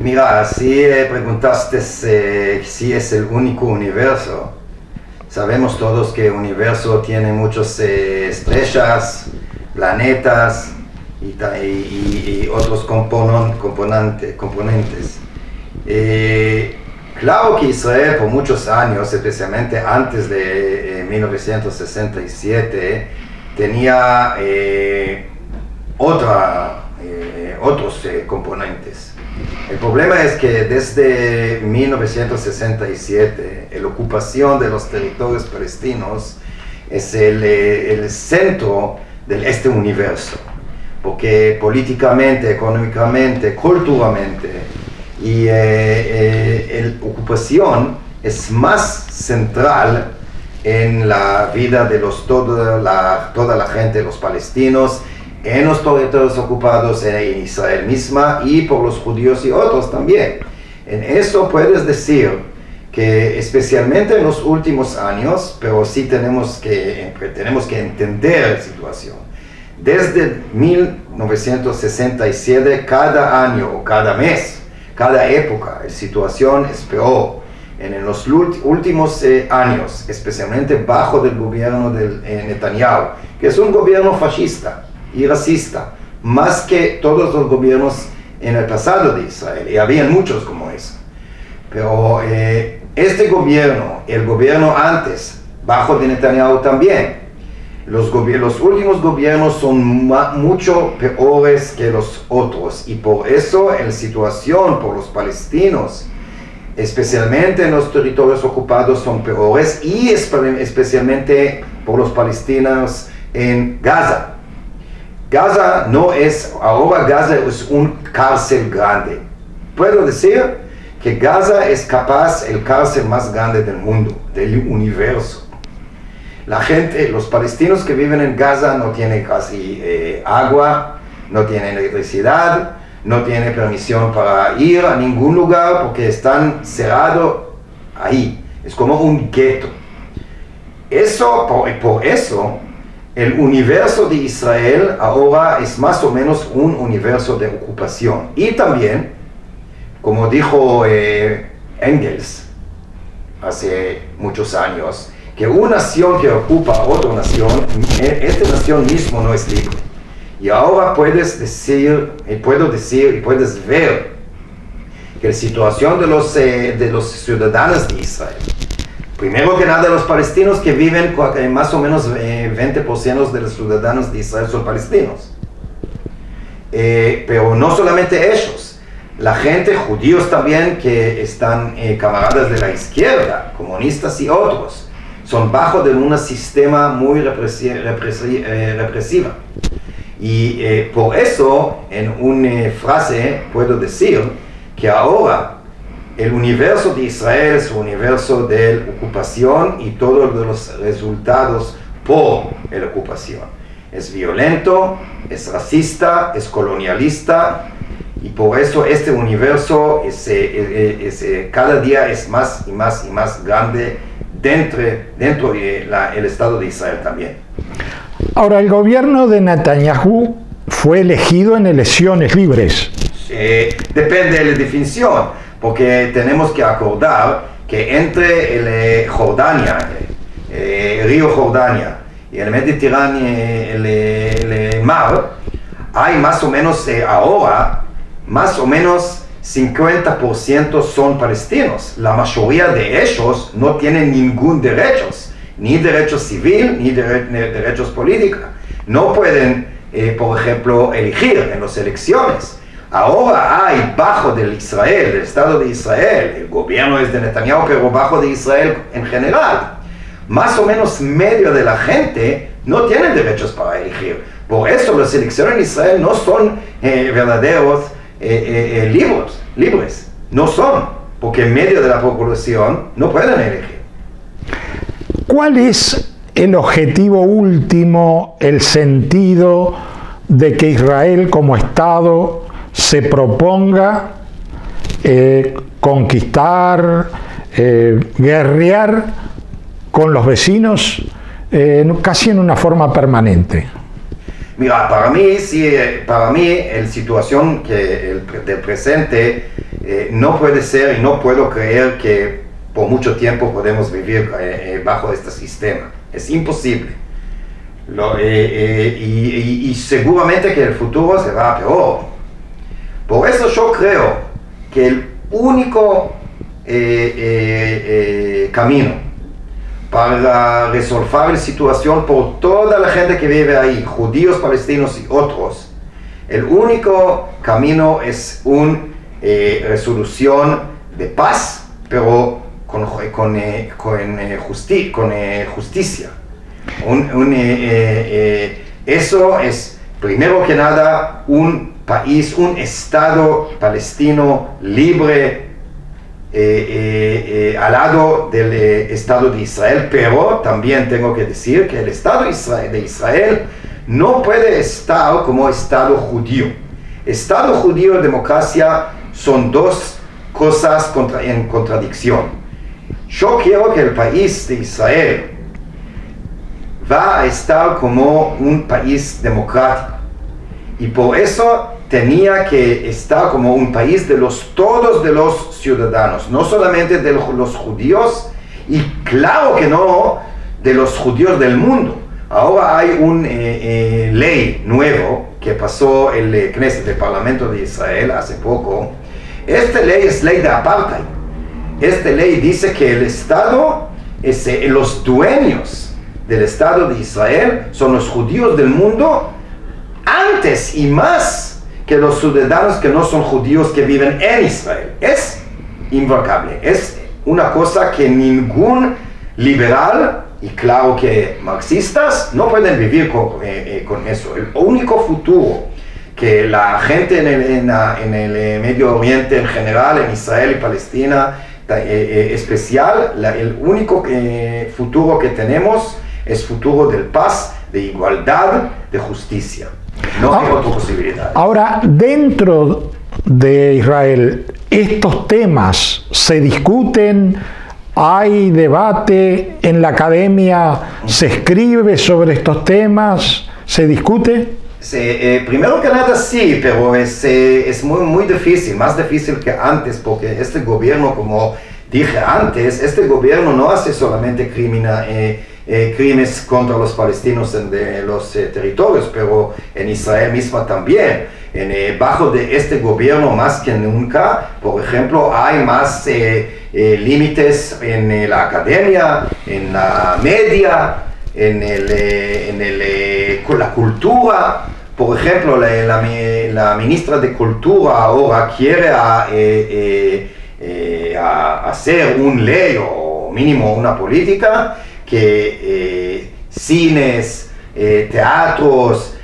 Mira, si preguntaste si es el único universo, sabemos todos que el universo tiene muchas estrellas, planetas y otros componentes. Claro que Israel por muchos años, especialmente antes de 1967, tenía otros componentes. El problema es que desde 1967 la ocupación de los territorios palestinos es el centro de este universo, porque políticamente, económicamente, culturalmente y la ocupación es más central en la vida de toda la gente, los palestinos, en los territorios ocupados en Israel misma y por los judíos y otros también. En eso puedes decir que especialmente en los últimos años, pero sí tenemos que entender la situación. Desde 1967, cada año o cada mes, cada época, la situación es peor. En los últimos años, especialmente bajo el gobierno de Netanyahu, que es un gobierno fascista y racista, más que todos los gobiernos en el pasado de Israel, y había muchos como eso. Pero este gobierno, el gobierno antes, bajo de Netanyahu también, los últimos gobiernos son mucho peores que los otros, y por eso la situación por los palestinos, especialmente en los territorios ocupados, son peores, y especialmente por los palestinos en Gaza. Ahora Gaza es un cárcel grande. Puedo decir que Gaza es el cárcel más grande del mundo, del universo. La gente, los palestinos que viven en Gaza no tienen casi agua, no tienen electricidad, no tienen permisión para ir a ningún lugar porque están cerrados ahí. Es como un gueto. Por eso, el universo de Israel ahora es más o menos un universo de ocupación. Y también, como dijo Engels hace muchos años, que una nación que ocupa a otra nación, esta nación mismo no es libre. Y ahora puedes ver que la situación de los ciudadanos de Israel, primero que nada los palestinos que viven, más o menos 20% de los ciudadanos de Israel son palestinos. Pero no solamente ellos, la gente, judíos también, que están camaradas de la izquierda, comunistas y otros, son bajo de un sistema muy represiva. Y por eso, en una frase, puedo decir que ahora el universo de Israel es un universo de ocupación y todos los resultados por la ocupación. Es violento, es racista, es colonialista, y por eso este universo cada día es más y más y más grande dentro del Estado de Israel también. Ahora, el gobierno de Netanyahu fue elegido en elecciones libres. Depende de la definición, porque tenemos que acordar que entre Jordania, el río Jordania y el Mediterráneo, el mar, hay más o menos ahora, más o menos 50% son palestinos. La mayoría de ellos no tienen ningún derecho, ni derecho civil, ni derechos políticos. No pueden, por ejemplo, elegir en las elecciones. Ahora hay bajo del Estado de Israel, el gobierno es de Netanyahu, pero bajo de Israel en general, más o menos medio de la gente no tienen derechos para elegir. Por eso las elecciones en Israel no son verdaderos libres, no son, porque medio de la población no pueden elegir. ¿Cuál es el objetivo último, el sentido de que Israel como Estado se proponga conquistar, guerrear con los vecinos casi en una forma permanente? Mira, para mí la situación del presente no puede ser y no puedo creer que por mucho tiempo podemos vivir bajo este sistema. Es imposible. Y seguramente que el futuro será peor. Por eso yo creo que el único camino para resolver la situación por toda la gente que vive ahí, judíos, palestinos y otros, el único camino es una resolución de paz, pero con justicia. Eso es, primero que nada, un país, un Estado palestino libre al lado del Estado de Israel, pero también tengo que decir que el Estado de Israel no puede estar como Estado judío. Estado judío y democracia son dos cosas en contradicción. Yo quiero que el país de Israel va a estar como un país democrático, y por eso tenía que estar como un país de todos de los ciudadanos, no solamente de los judíos, y claro que no de los judíos del mundo. Ahora hay una ley nuevo que pasó el Knesset, el Parlamento de Israel, hace poco. Esta ley es ley de apartheid. Esta ley dice que el Estado, los dueños del Estado de Israel son los judíos del mundo, antes y más que los ciudadanos que no son judíos que viven en Israel. Es invocable, es una cosa que ningún liberal, y claro que marxistas, no pueden vivir con eso. El único futuro que la gente en el Medio Oriente en general, en Israel y Palestina especial, el único futuro que tenemos es futuro de paz, de igualdad, de justicia. No hay otra posibilidad. Ahora, dentro de Israel, estos temas se discuten, hay debate en la academia, se escribe sobre estos temas, se discute. Primero que nada sí, pero es muy difícil, más difícil que antes, porque este gobierno, como dije antes, este gobierno no hace solamente crímenes contra los palestinos de los territorios, pero en Israel misma también. Bajo de este gobierno más que nunca, por ejemplo, hay más límites en la academia, en la media, con la cultura. Por ejemplo, la ministra de Cultura ahora quiere hacer una ley o mínimo una política que cines, teatros,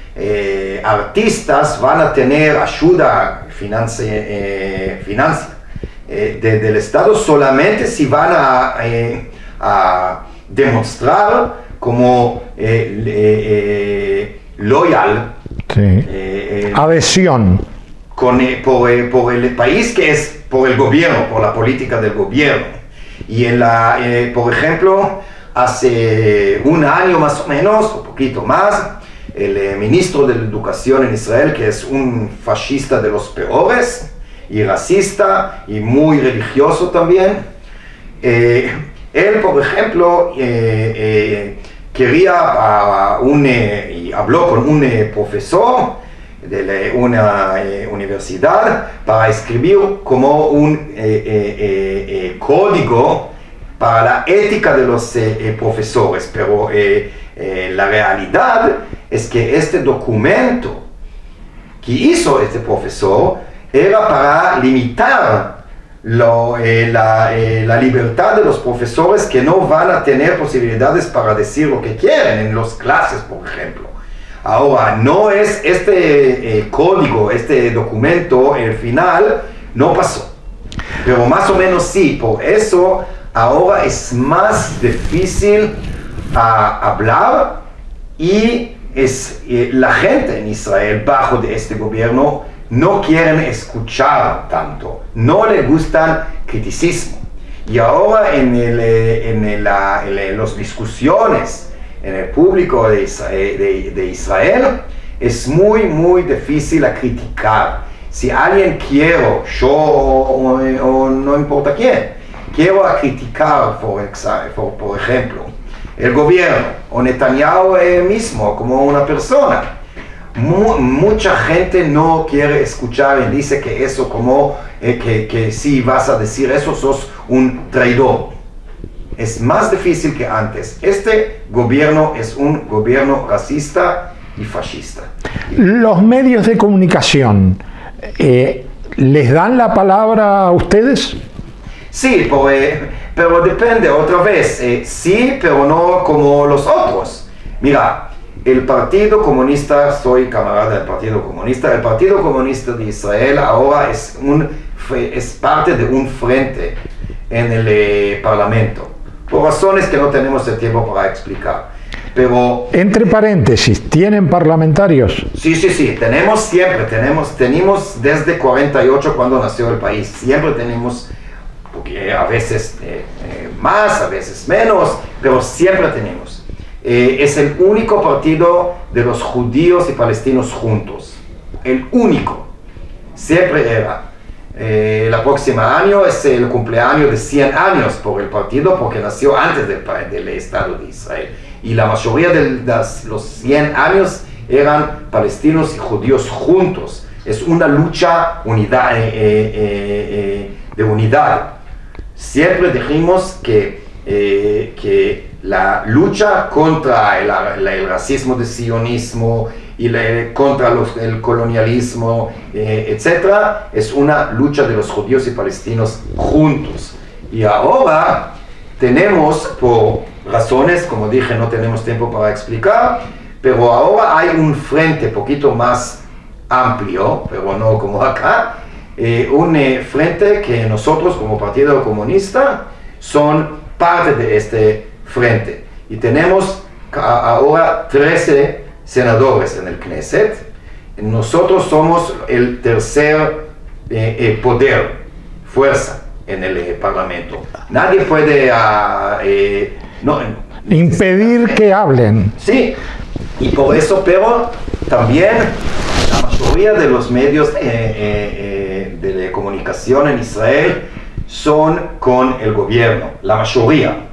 artistas van a tener ayuda financiera del Estado solamente si van a demostrar como loyal, sí. Adhesión por el país, que es por el gobierno, por la política del gobierno. Y por ejemplo, hace un año más o menos, un poquito más, el ministro de la Educación en Israel, que es un fascista de los peores, y racista, y muy religioso también, él, por ejemplo, quería y habló con un profesor de una universidad para escribir como un código para la ética de los profesores, pero la realidad es que este documento que hizo este profesor era para limitar la libertad de los profesores, que no van a tener posibilidades para decir lo que quieren en las clases, por ejemplo. Ahora, no es este código, este documento, el final no pasó, pero más o menos sí. Por eso ahora es más difícil hablar, y la gente en Israel bajo de este gobierno no quieren escuchar tanto, no les gustan criticismo. Y ahora en las discusiones en el público de Israel es muy difícil a criticar. si alguien quiero, yo o no importa quién, quiero criticar, por ejemplo, el gobierno o Netanyahu mismo como una persona, mucha gente no quiere escuchar y dice que eso como que si vas a decir eso sos un traidor. Es más difícil que antes. Este gobierno es un gobierno racista y fascista. ¿Los medios de comunicación les dan la palabra a ustedes? Sí, pero depende, otra vez, sí, pero no como los otros. Mira, el Partido Comunista, soy camarada del Partido Comunista, el Partido Comunista de Israel ahora es parte de un frente en el Parlamento, por razones que no tenemos el tiempo para explicar. Pero, entre paréntesis, ¿tienen parlamentarios? Sí, tenemos tenemos desde 48 cuando nació el país, siempre tenemos, porque a veces más, a veces menos, pero siempre tenemos. Es el único partido de los judíos y palestinos juntos, el único, siempre era. El próximo año es el cumpleaños de 100 años por el partido, porque nació antes del Estado de Israel. Y la mayoría de los 100 años eran palestinos y judíos juntos. Es una lucha de unidad. Siempre dijimos que la lucha contra el racismo del sionismo y contra el colonialismo, etc., es una lucha de los judíos y palestinos juntos. Y ahora tenemos, por razones, como dije, no tenemos tiempo para explicar, pero ahora hay un frente poquito más amplio, pero no como acá, un frente que nosotros como Partido Comunista son parte de este frente. Y tenemos ahora 13 senadores en el Knesset. Nosotros somos el tercer poder, fuerza en el Parlamento. Nadie puede impedir que hablen. Sí, y por eso, pero también la mayoría de los medios de comunicación en Israel son con el gobierno, la mayoría.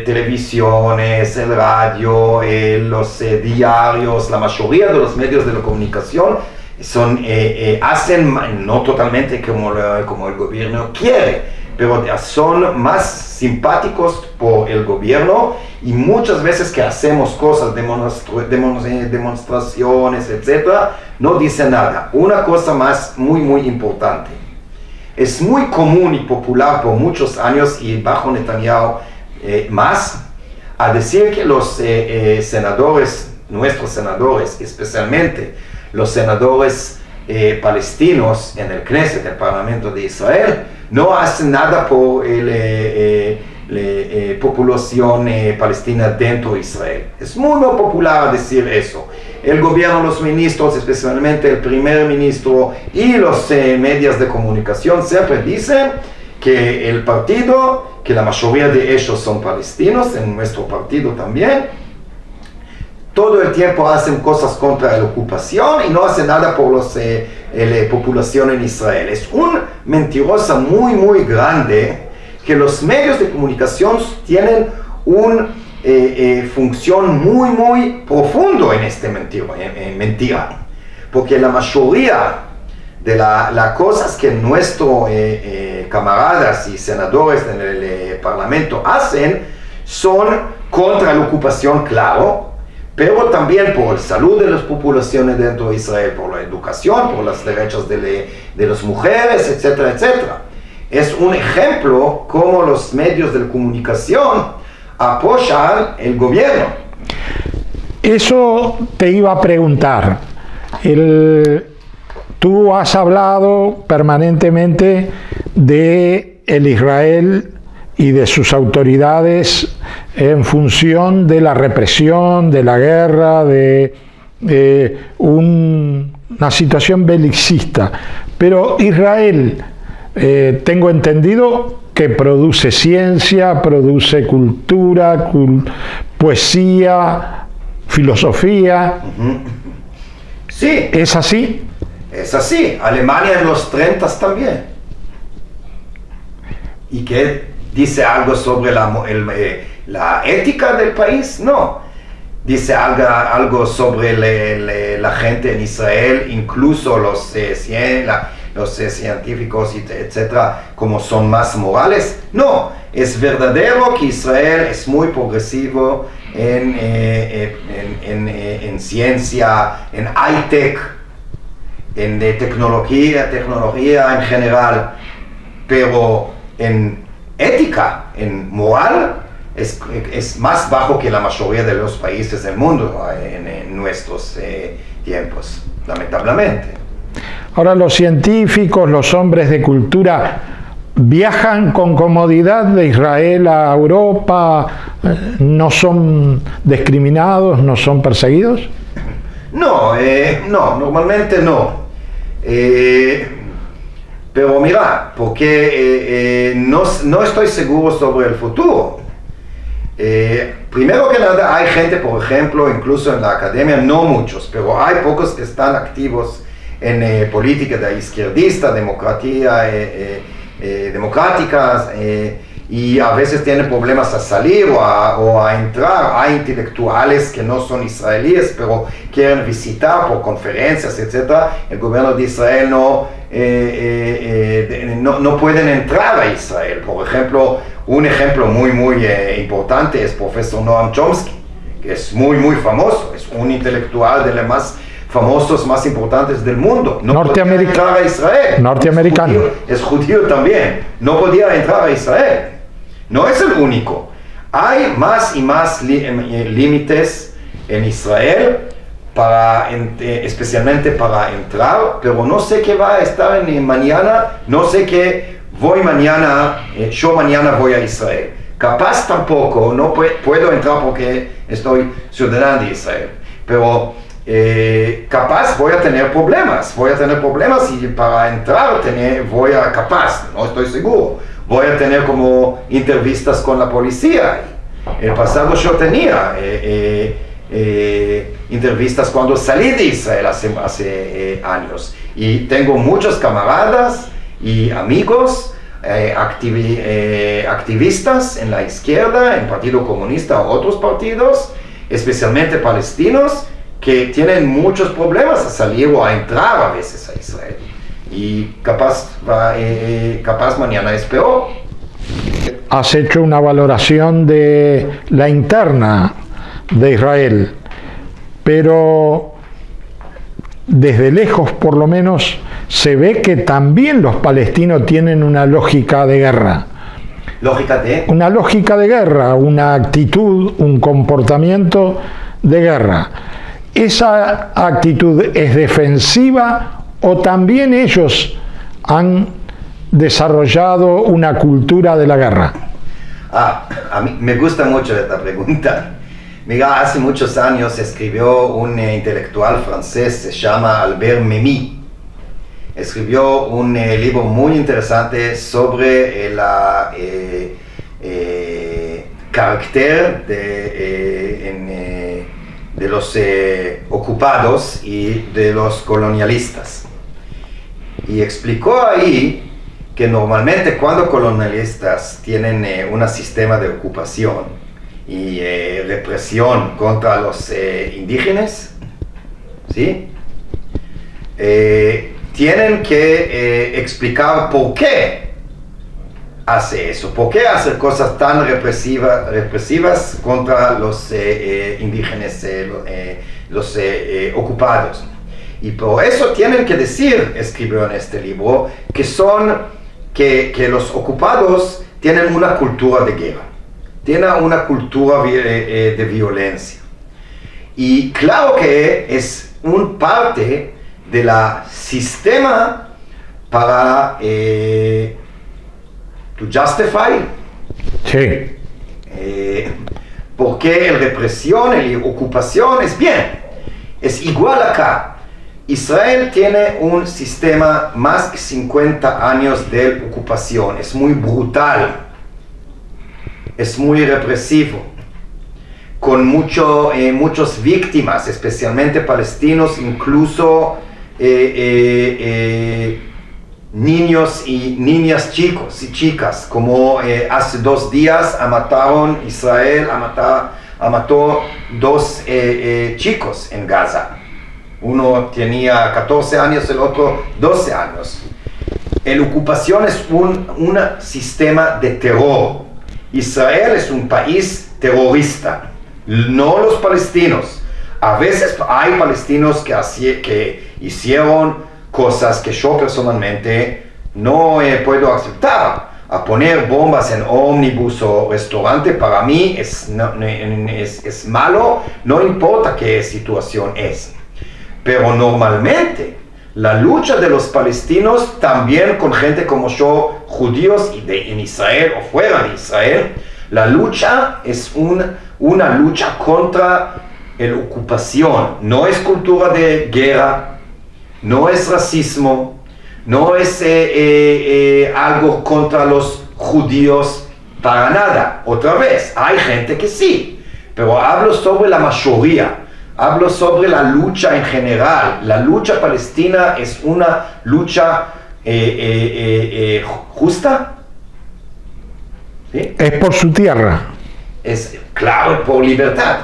Televisiones, el radio, los diarios, la mayoría de los medios de la comunicación hacen, no totalmente como el gobierno quiere, pero son más simpáticos por el gobierno, y muchas veces que hacemos cosas, demostraciones, etc., no dicen nada. Una cosa más muy importante. Es muy común y popular por muchos años, y bajo Netanyahu más, a decir que los senadores, nuestros senadores, especialmente los senadores palestinos en el Knesset, el Parlamento de Israel, no hacen nada por la población palestina dentro de Israel. Es muy popular decir eso. El gobierno, los ministros, especialmente el primer ministro y los medios de comunicación siempre dicen que el partido, que la mayoría de ellos son palestinos, en nuestro partido también, todo el tiempo hacen cosas contra la ocupación y no hacen nada por la población en Israel. Es una mentirosa muy grande que los medios de comunicación tienen una función muy profundo en este mentira. Porque la mayoría de las cosas que nuestros camaradas y senadores en el Parlamento hacen son contra la ocupación, claro, pero también por la salud de las poblaciones dentro de Israel, por la educación, por los derechos de las mujeres, etcétera. Es un ejemplo cómo los medios de comunicación apoyan el gobierno. Eso te iba a preguntar. Tú has hablado permanentemente de el Israel y de sus autoridades en función de la represión, de la guerra, de una situación belicista. Pero Israel, tengo entendido que produce ciencia, produce cultura, poesía, filosofía. Sí. ¿Es así? Es así. Alemania en los 30 también. ¿Y qué dice algo sobre la ética del país? No. Dice algo sobre la gente en Israel, incluso los científicos, etcétera, como son más morales. No, es verdadero que Israel es muy progresivo en ciencia, en high-tech, en tecnología en general, pero en ética, en moral, es más bajo que la mayoría de los países del mundo en nuestros tiempos, lamentablemente. Ahora, los científicos, los hombres de cultura, viajan con comodidad de Israel a Europa, no son discriminados, no son perseguidos. No, normalmente no. Pero mira, porque no estoy seguro sobre el futuro. Primero que nada, hay gente, por ejemplo, incluso en la academia, no muchos, pero hay pocos que están activos en política de izquierdista, democráticas, y a veces tienen problemas a salir o a entrar. Hay intelectuales que no son israelíes, pero quieren visitar por conferencias, etc. El gobierno de Israel no pueden entrar a Israel. Por ejemplo, un ejemplo muy importante es profesor Noam Chomsky, que es muy famoso, es un intelectual de los más famosos, más importantes del mundo. No podía entrar a Israel. Norteamericano. Es judío también. No podía entrar a Israel. No es el único. Hay más y más límites en Israel, especialmente para entrar, pero no sé qué va a estar mañana, no sé qué voy mañana, yo mañana voy a Israel. Capaz tampoco, no puedo entrar porque estoy ciudadano de Israel, pero capaz voy a tener problemas y para entrar capaz, no estoy seguro, voy a tener como entrevistas con la policía. En el pasado yo tenía entrevistas cuando salí de Israel hace años, y tengo muchos camaradas y amigos activistas en la izquierda, en el Partido Comunista o otros partidos, especialmente palestinos, que tienen muchos problemas a salir o a entrar a veces a Israel. Y capaz mañana es peor. Has hecho una valoración de la interna de Israel, pero desde lejos por lo menos se ve que también los palestinos tienen una lógica de guerra. ¿Lógica de? Una lógica de guerra, una actitud, un comportamiento de guerra. ¿Esa actitud es defensiva o también ellos han desarrollado una cultura de la guerra? A mí me gusta mucho esta pregunta. Mira, hace muchos años escribió un intelectual francés, se llama Albert Memmi. Escribió un libro muy interesante sobre el carácter de los ocupados y de los colonialistas. Y explicó ahí que normalmente cuando colonialistas tienen un sistema de ocupación y represión contra los indígenas, ¿sí? Tienen que explicar por qué hace eso, por qué hace cosas tan represivas contra los indígenas, los ocupados. Y por eso tienen que decir, escribió en este libro, que los ocupados tienen una cultura de guerra, tienen una cultura de violencia. Y claro que es un parte de la sistema para to justify. Sí. Porque la represión y la ocupación es bien, es igual acá. Israel tiene un sistema más de 50 años de ocupación, es muy brutal, es muy represivo, con muchas víctimas, especialmente palestinos, incluso niños y niñas, chicos y chicas, como hace 2 días Israel mató 2 chicos en Gaza. Uno tenía 14 años, el otro 12 años. La ocupación es un sistema de terror. Israel es un país terrorista, no los palestinos. A veces hay palestinos que hicieron cosas que yo personalmente no puedo aceptar. A poner bombas en ómnibus o restaurante, para mí es malo, no importa qué situación es. Pero normalmente la lucha de los palestinos, también con gente como yo, judíos en Israel o fuera de Israel, la lucha es una lucha contra la ocupación. No es cultura de guerra, no es racismo, no es algo contra los judíos, para nada. Otra vez, hay gente que sí, pero hablo sobre la mayoría. Hablo sobre la lucha en general. La lucha palestina es una lucha justa. ¿Sí? Es por su tierra. Es claro, por libertad,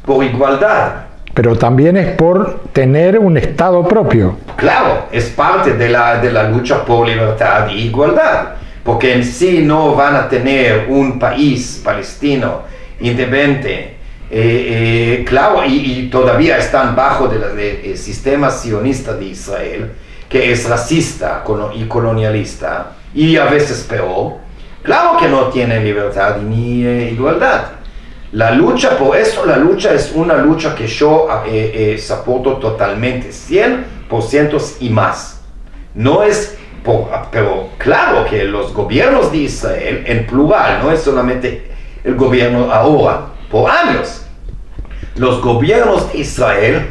por igualdad. Pero también es por tener un Estado propio. Claro, es parte de la lucha por libertad e igualdad. Porque en sí no van a tener un país palestino independiente. Claro, y todavía están bajo del sistema sionista de Israel, que es racista y colonialista, y a veces peor. Claro que no tienen libertad ni igualdad. La lucha, por eso la lucha es una lucha que yo soporto totalmente, 100% y más. No es, pero claro que los gobiernos de Israel, en plural, no es solamente el gobierno ahora, por años, los gobiernos de Israel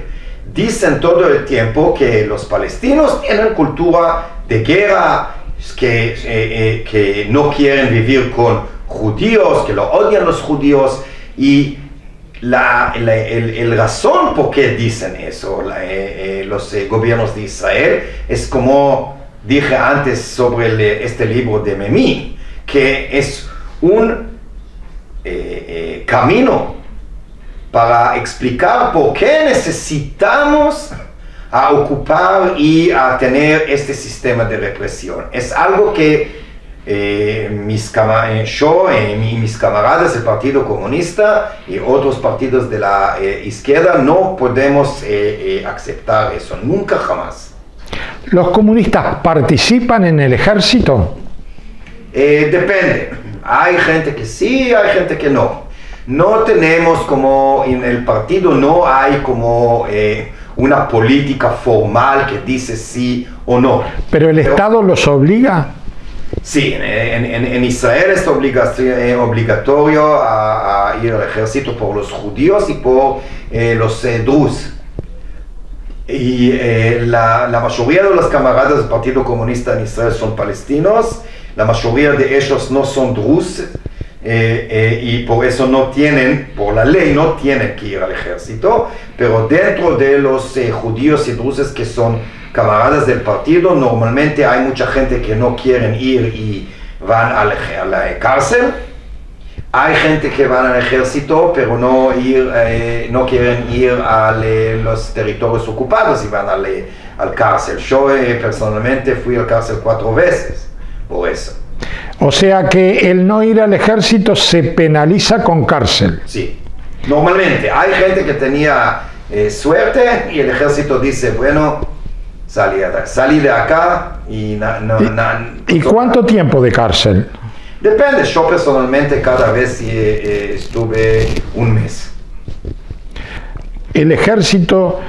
dicen todo el tiempo que los palestinos tienen cultura de guerra, que no quieren vivir con judíos, que lo odian los judíos, y el razón por qué dicen eso los gobiernos de Israel es, como dije antes sobre este libro de Memí, que es un camino para explicar por qué necesitamos a ocupar y a tener este sistema de represión. Es algo que yo y mis camaradas del Partido Comunista y otros partidos de la izquierda no podemos aceptar eso, nunca jamás. ¿Los comunistas participan en el ejército? Depende. Hay gente que sí, hay gente que no. No tenemos como en el partido, no hay como una política formal que dice sí o no. ¿Pero el Estado los obliga? Sí, en Israel es obligatorio a ir al ejército por los judíos y por los drus. Y la mayoría de los camaradas del Partido Comunista en Israel son palestinos, la mayoría de ellos no son drus, y por eso no tienen, por la ley no tienen que ir al ejército, pero dentro de los judíos y druses que son camaradas del partido, normalmente hay mucha gente que no quieren ir y van a la cárcel. Hay gente que van al ejército, pero no quieren ir a los territorios ocupados y van al cárcel. Yo personalmente fui al cárcel 4 veces por eso. O sea que el no ir al ejército se penaliza con cárcel. Sí, normalmente. Hay gente que tenía suerte y el ejército dice, bueno, salí de acá y ¿Y cuánto tiempo de cárcel? Depende. Yo personalmente cada vez estuve 1 mes. ¿El ejército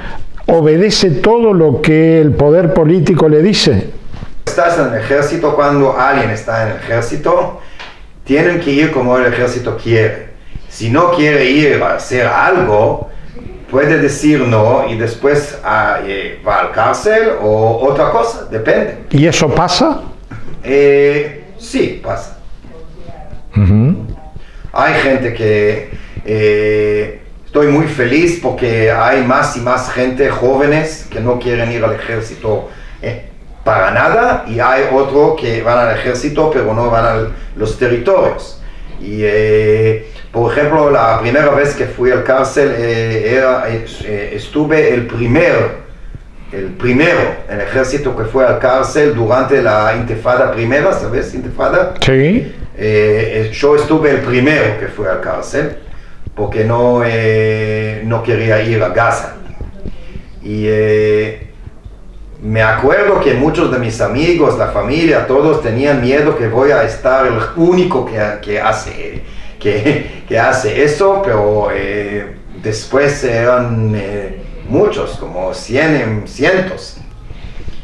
obedece todo lo que el poder político le dice? Estás en el ejército, cuando alguien está en el ejército, tienen que ir como el ejército quiere. Si no quiere ir a hacer algo, puede decir no y después va al cárcel o otra cosa, depende. ¿Y eso pasa? Sí, pasa. Uh-huh. Hay gente que estoy muy feliz porque hay más y más gente jóvenes que no quieren ir al ejército para nada, y hay otros que van al ejército pero no van a los territorios. Y por ejemplo, la primera vez que fui al cárcel estuve el primero en el ejército que fue al cárcel durante la intifada primera, ¿sabes? Intifada. Sí. Yo estuve el primero que fue al cárcel porque no quería ir a Gaza. Y me acuerdo que muchos de mis amigos, la familia, todos tenían miedo que voy a estar el único que hace eso, pero después eran muchos, como cientos,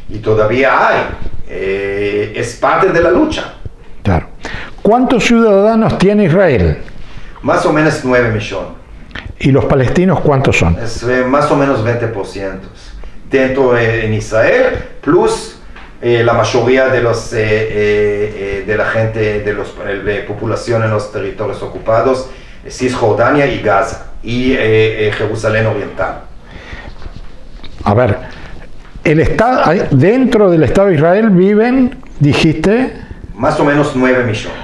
y todavía hay. Es parte de la lucha. Claro. ¿Cuántos ciudadanos tiene Israel? Más o menos 9 millones. ¿Y los palestinos cuántos son? Es más o menos 20%. Dentro en Israel, plus la mayoría de la gente, de la población en los territorios ocupados, Cisjordania y Gaza, y Jerusalén Oriental. A ver, dentro del Estado de Israel viven, dijiste, más o menos 9 millones.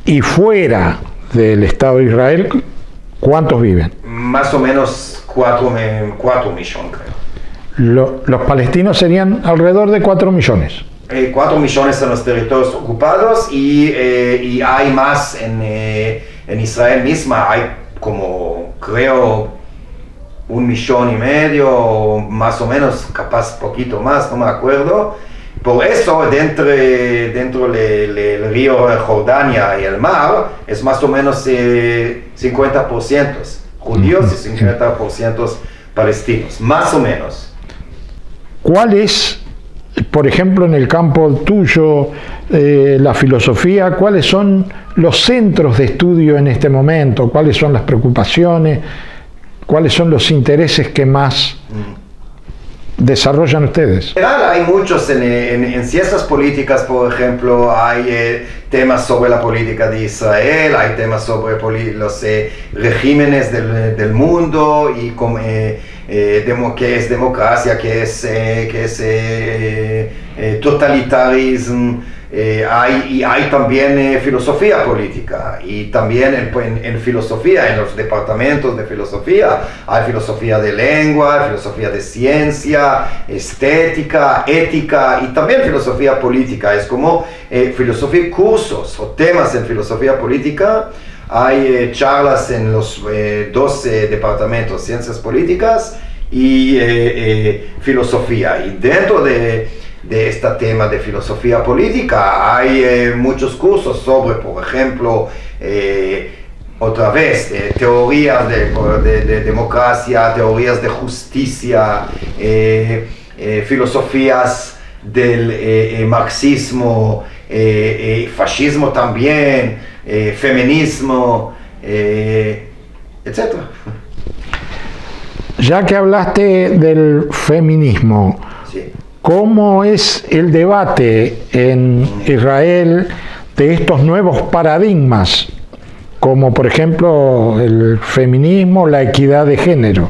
Y fuera del Estado de Israel, ¿cuántos viven? Más o menos 4 millones, creo. Los palestinos serían alrededor de 4 millones. 4 millones en los territorios ocupados, y hay más en Israel misma. Hay como, creo, 1,5 millones, más o menos, capaz poquito más, no me acuerdo. Por eso, dentro del río Jordania y el mar, es más o menos 50% judíos y 50% palestinos, más o menos. ¿Cuál es, por ejemplo, en el campo tuyo, la filosofía, cuáles son los centros de estudio en este momento? ¿Cuáles son las preocupaciones? ¿Cuáles son los intereses que más desarrollan ustedes? Hay muchos en ciencias políticas, por ejemplo, hay temas sobre la política de Israel, hay temas sobre los regímenes del mundo, y qué es democracia, qué es totalitarismo. Hay también filosofía política, y también en filosofía, en los departamentos de filosofía, hay filosofía de lengua, filosofía de ciencia, estética, ética, y también filosofía política. Es como filosofía, cursos o temas en filosofía política. Hay charlas en los 12 departamentos, ciencias políticas y filosofía. Y dentro de este tema de filosofía política hay muchos cursos sobre, por ejemplo, otra vez, teorías de democracia, teorías de justicia, filosofías del marxismo, fascismo también, feminismo, etc. Ya que hablaste del feminismo, Sí. ¿cómo es el debate en Israel de estos nuevos paradigmas, como por ejemplo el feminismo, la equidad de género?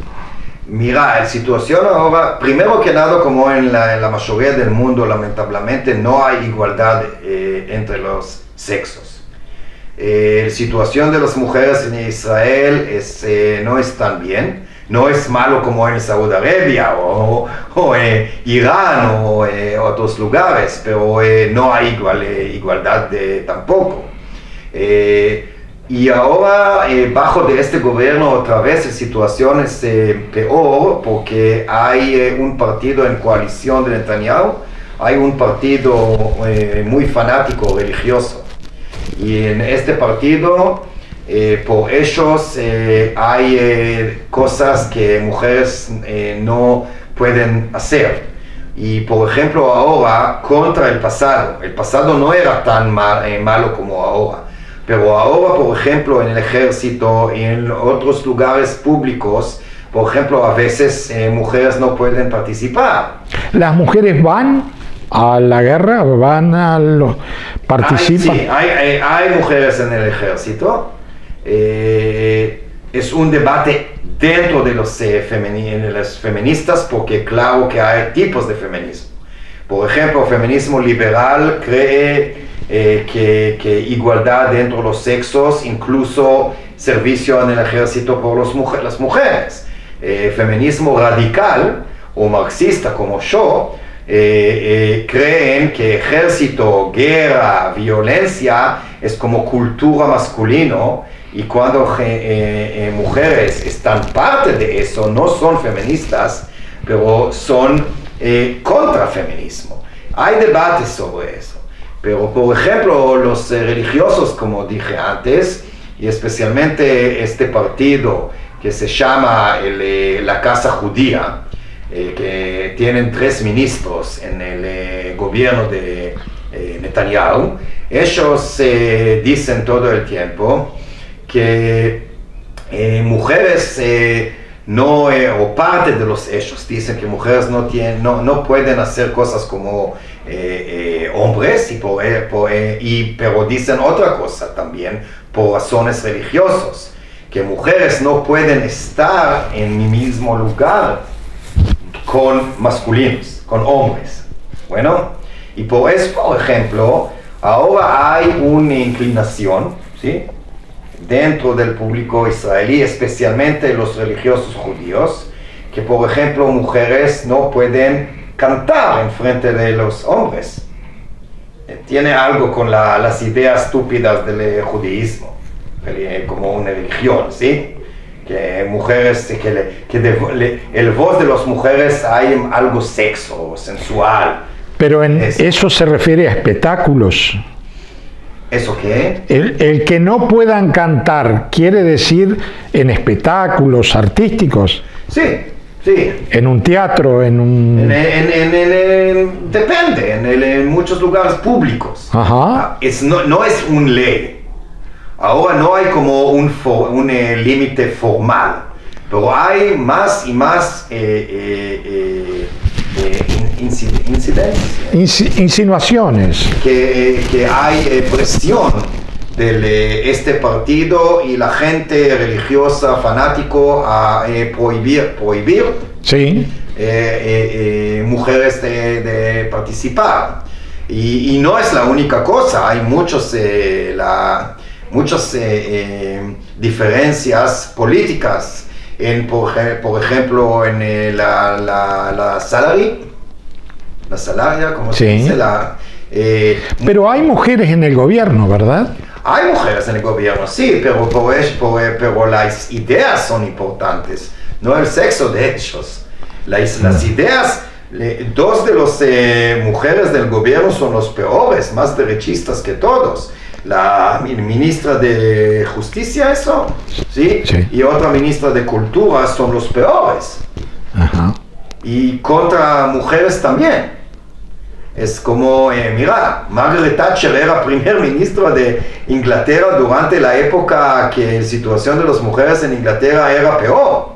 Mira, la situación ahora, primero que nada, como en la mayoría del mundo, lamentablemente no hay igualdad entre los sexos. La situación de las mujeres en Israel no es tan bien. No es malo como en Saudi Arabia o Irán o otros lugares, pero no hay igualdad tampoco. Y ahora, bajo de este gobierno, otra vez la situación es peor, porque hay un partido en coalición de Netanyahu, hay un partido muy fanático, religioso. Y en este partido, por ellos hay cosas que mujeres no pueden hacer. Y por ejemplo ahora, contra el pasado no era tan malo como ahora. Pero ahora, por ejemplo, en el ejército y en otros lugares públicos, por ejemplo, a veces mujeres no pueden participar. ¿Las mujeres van a la guerra? ¿Participan? Sí, hay mujeres en el ejército. Es un debate dentro de los feministas, porque claro que hay tipos de feminismo. Por ejemplo, el feminismo liberal cree que igualdad dentro de los sexos, incluso servicio en el ejército por las mujeres. Feminismo radical o marxista como yo, creen que ejército, guerra, violencia es como cultura masculino, y cuando mujeres están parte de eso, no son feministas, pero son contra feminismo. Hay debates sobre eso, pero por ejemplo los religiosos, como dije antes, y especialmente este partido que se llama la Casa Judía, que tienen 3 ministros en el gobierno de Netanyahu, ellos dicen todo el tiempo que mujeres o parte de los hechos dicen que mujeres no pueden hacer cosas como hombres, pero dicen otra cosa también por razones religiosas, que mujeres no pueden estar en el mismo lugar con masculinos, con hombres. Bueno, y por eso, por ejemplo, ahora hay una inclinación, ¿sí?, dentro del público israelí, especialmente los religiosos judíos, que por ejemplo mujeres no pueden cantar en frente de los hombres. Tiene algo con las ideas estúpidas del judaísmo, como una religión, ¿sí? Que mujeres, el voz de las mujeres hay algo sexo, sensual. Pero eso se refiere a espectáculos. ¿Eso qué? El que no puedan cantar quiere decir en espectáculos artísticos. Sí, sí. En un teatro, depende, en muchos lugares públicos. Ajá. No es una ley. Ahora no hay como un límite formal, pero hay más y más insinuaciones. Que hay presión de este partido y la gente religiosa, fanático, a prohibir Sí. Mujeres de participar. Y no es la única cosa, hay muchas diferencias políticas, por ejemplo, en la salaria, ¿cómo se dice? Pero hay mujeres en el gobierno, ¿verdad? Hay mujeres en el gobierno, sí, pero las ideas son importantes, no el sexo de ellos. Las ideas, 2 de las mujeres del gobierno son los peores, más derechistas que todos. La ministra de Justicia, eso, ¿sí? Sí. Y otra ministra de Cultura son los peores. Ajá. Y contra mujeres también. Es como, mira, Margaret Thatcher era primer ministra de Inglaterra durante la época que la situación de las mujeres en Inglaterra era peor.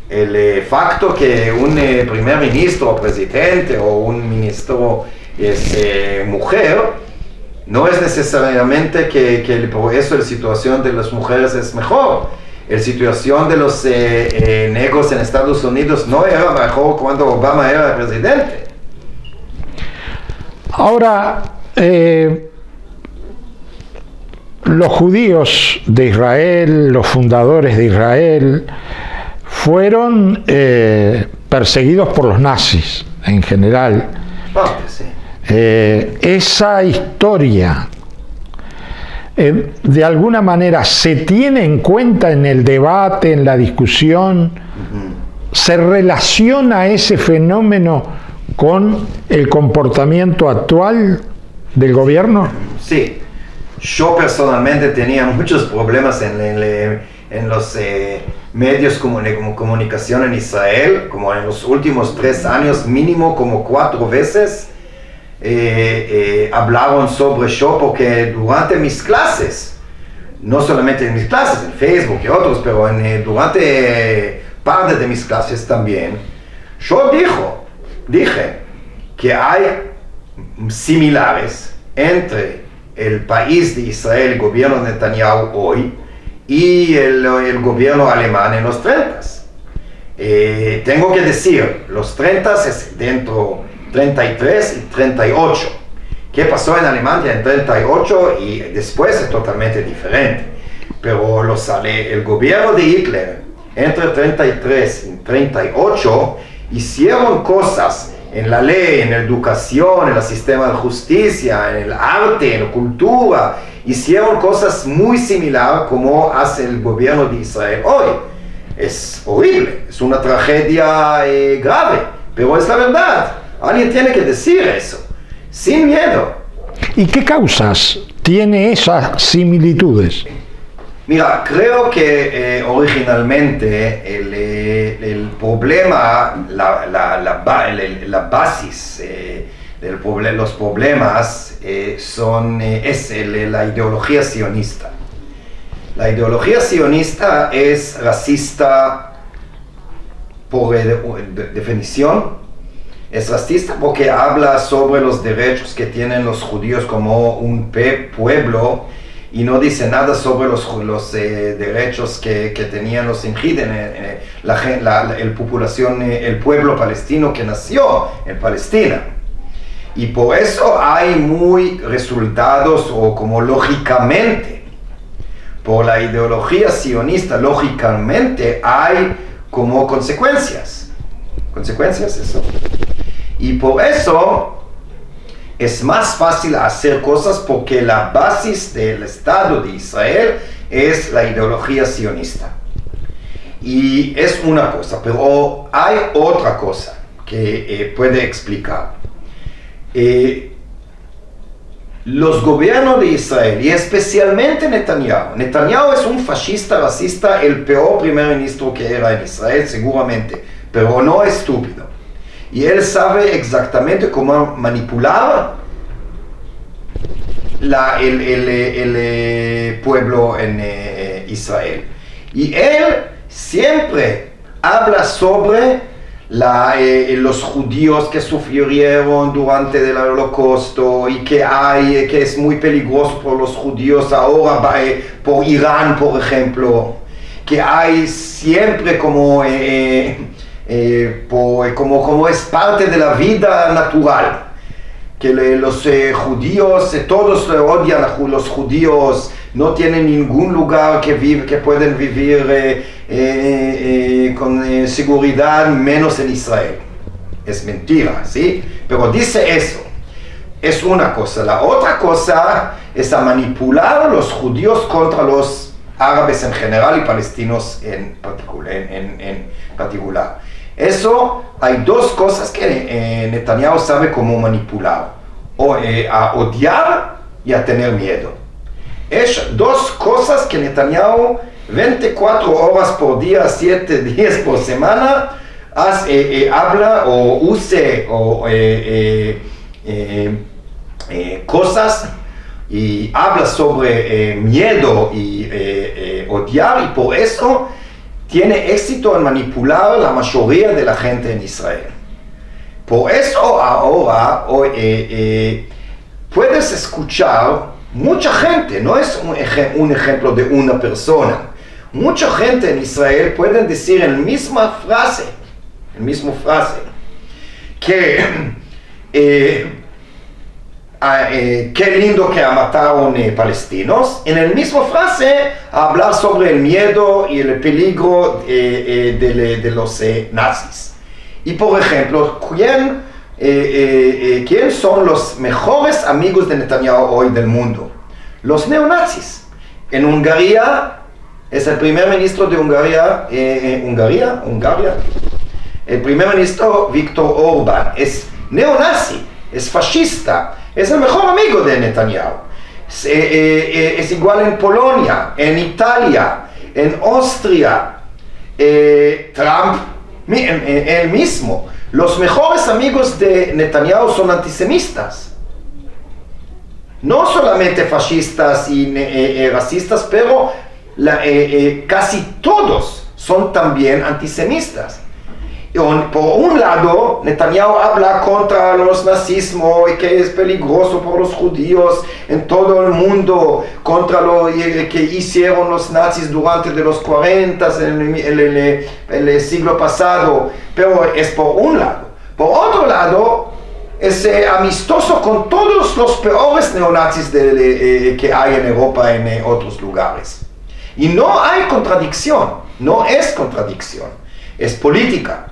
El facto que un primer ministro o presidente o un ministro es mujer, no es necesariamente que por eso la situación de las mujeres es mejor. La situación de los negros en Estados Unidos no era mejor cuando Obama era presidente. Ahora, los judíos de Israel, los fundadores de Israel, fueron perseguidos por los nazis en general. Sí. Esa historia, de alguna manera, se tiene en cuenta en el debate, en la discusión. ¿Se relaciona ese fenómeno con el comportamiento actual del gobierno? Sí, yo personalmente tenía muchos problemas en los medios como comunicación en Israel, como en los últimos 3 años, mínimo como 4 veces hablaron sobre yo, porque durante mis clases, no solamente en mis clases, en Facebook y otros, pero durante parte de mis clases también, yo dije que hay similares entre el país de Israel, el gobierno de Netanyahu hoy, y el gobierno alemán en los 30. Tengo que decir, los 30 es dentro 33 y 38. ¿Qué pasó en Alemania en 38 y después es totalmente diferente? Pero el gobierno de Hitler entre 33 y 38 hicieron cosas en la ley, en la educación, en el sistema de justicia, en el arte, en la cultura. Hicieron cosas muy similares como hace el gobierno de Israel hoy. Es horrible, es una tragedia grave, pero es la verdad. Alguien tiene que decir eso, sin miedo. ¿Y qué causas tiene esas similitudes? Mira, creo que originalmente el problema, la basis de los problemas es la ideología sionista. La ideología sionista es racista por definición. Es racista porque habla sobre los derechos que tienen los judíos como un pueblo y no dice nada sobre los derechos que tenían los Injid, el pueblo palestino que nació en Palestina. Y por eso hay muy resultados, o como lógicamente, por la ideología sionista, lógicamente hay como consecuencias. ¿Consecuencias eso? Y por eso es más fácil hacer cosas porque la base del Estado de Israel es la ideología sionista. Y es una cosa, pero hay otra cosa que puede explicar. Los gobiernos de Israel, y especialmente Netanyahu. Netanyahu es un fascista, racista, el peor primer ministro que era en Israel, seguramente, pero no estúpido. Y él sabe exactamente cómo manipular el pueblo en Israel. Y él siempre habla sobre los judíos que sufrieron durante el Holocausto y que es muy peligroso por los judíos ahora, por Irán, por ejemplo, que hay siempre como es parte de la vida natural, que los judíos, todos odian a los judíos, no tienen ningún lugar que pueden vivir con seguridad, menos en Israel. Es mentira, ¿sí? Pero dice eso. Es una cosa. La otra cosa es a manipular a los judíos contra los árabes en general y palestinos en particular. Eso, hay dos cosas que Netanyahu sabe cómo manipular. A odiar y a tener miedo. Es dos cosas que Netanyahu 24 horas por día, 7 días por semana, habla o use cosas y habla sobre miedo y odiar, y por eso tiene éxito en manipular la mayoría de la gente en Israel. Por eso ahora puedes escuchar mucha gente, no es un ejemplo de una persona. Mucha gente en Israel pueden decir en misma frase, que qué lindo que mataron palestinos, en el mismo frase hablar sobre el miedo y el peligro de los nazis. Y por ejemplo, ¿quién son los mejores amigos de Netanyahu hoy del mundo? Los neonazis. En Hungría, es el primer ministro de Hungría, el primer ministro Viktor Orbán, es neonazi, es fascista, es el mejor amigo de Netanyahu. Es igual en Polonia, en Italia, en Austria, Trump, él mismo. Los mejores amigos de Netanyahu son antisemitas. No solamente fascistas y racistas, pero casi todos son también antisemitas. Por un lado, Netanyahu habla contra los nazismo y que es peligroso por los judíos en todo el mundo, contra lo que hicieron los nazis durante de los 40 en el siglo pasado, pero es por un lado. Por otro lado, es amistoso con todos los peores neonazis que hay en Europa en otros lugares. Y no hay contradicción, no es contradicción, es política.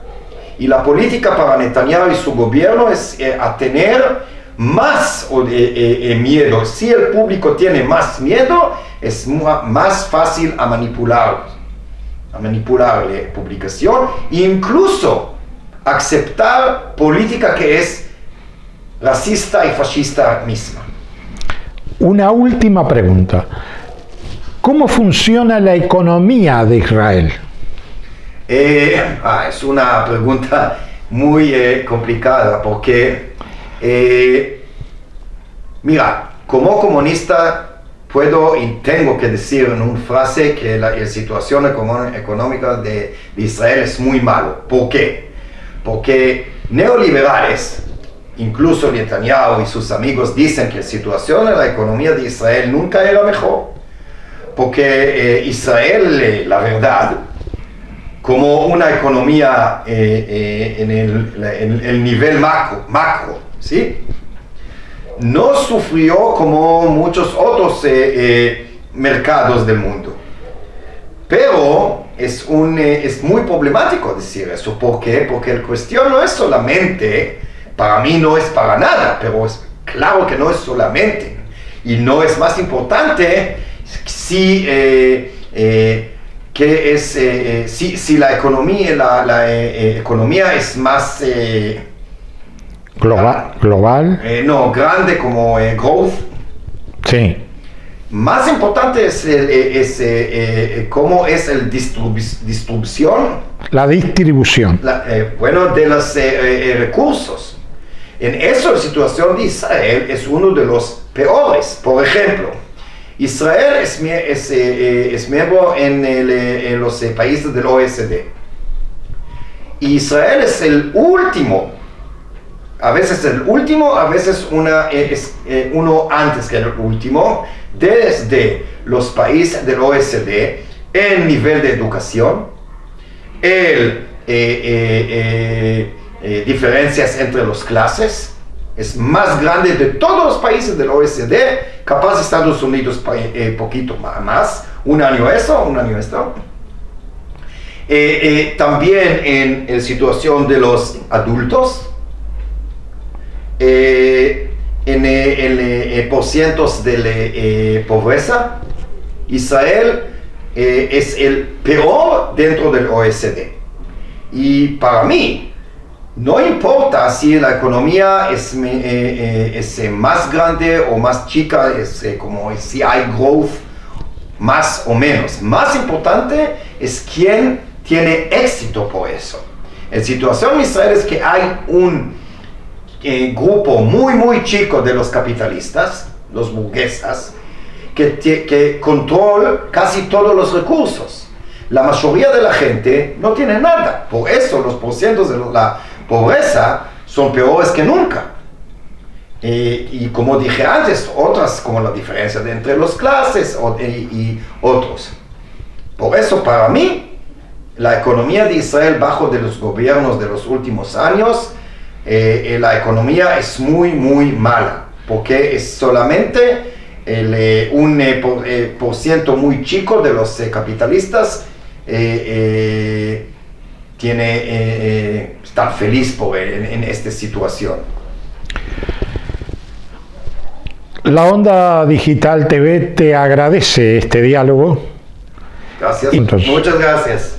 Y la política para Netanyahu y su gobierno es a tener más miedo. Si el público tiene más miedo, es más fácil a manipular la publicación e incluso aceptar política que es racista y fascista misma. Una última pregunta. ¿Cómo funciona la economía de Israel? Es una pregunta muy complicada porque, mira, como comunista puedo y tengo que decir en una frase que la situación económica de Israel es muy malo. ¿Por qué? Porque neoliberales, incluso Netanyahu y sus amigos, dicen que la situación en la economía de Israel nunca era mejor. Porque Israel, la verdad, como una economía en el nivel macro, ¿sí? No sufrió como muchos otros mercados del mundo. Pero es muy problemático decir eso. ¿Por qué? Porque la cuestión no es solamente, para mí no es para nada, pero es claro que no es solamente. Y no es más importante si si la economía es más global, no, grande como growth. Sí. Más importante es cómo es el distribución. La distribución. De los recursos. En eso la situación de Israel es uno de los peores. Por ejemplo, Israel es miembro en los países del OECD. Israel es el último, a veces el último, a veces uno antes que el último, desde los países del OECD, el nivel de educación, diferencias entre las clases, es más grande de todos los países del OECD, capaz Estados Unidos poquito más, un año eso, un año esto. También en la situación de los adultos, en el porcientos de pobreza, Israel es el peor dentro del OECD. Y para mí, no importa si la economía es más grande o más chica, como si hay growth más o menos. Más importante es quién tiene éxito por eso. La situación en Israel es que hay un grupo muy chico de los capitalistas, los burguesas, que controla casi todos los recursos. La mayoría de la gente no tiene nada. Por eso los porcientos de la pobreza son peores que nunca. Y como dije antes, otras como la diferencia entre las clases y otros. Por eso para mí, la economía de Israel bajo de los gobiernos de los últimos años, la economía es muy mala, porque es solamente un porciento muy chico de los capitalistas está feliz en esta situación. La Onda Digital TV te agradece este diálogo. Gracias. Entonces, muchas gracias.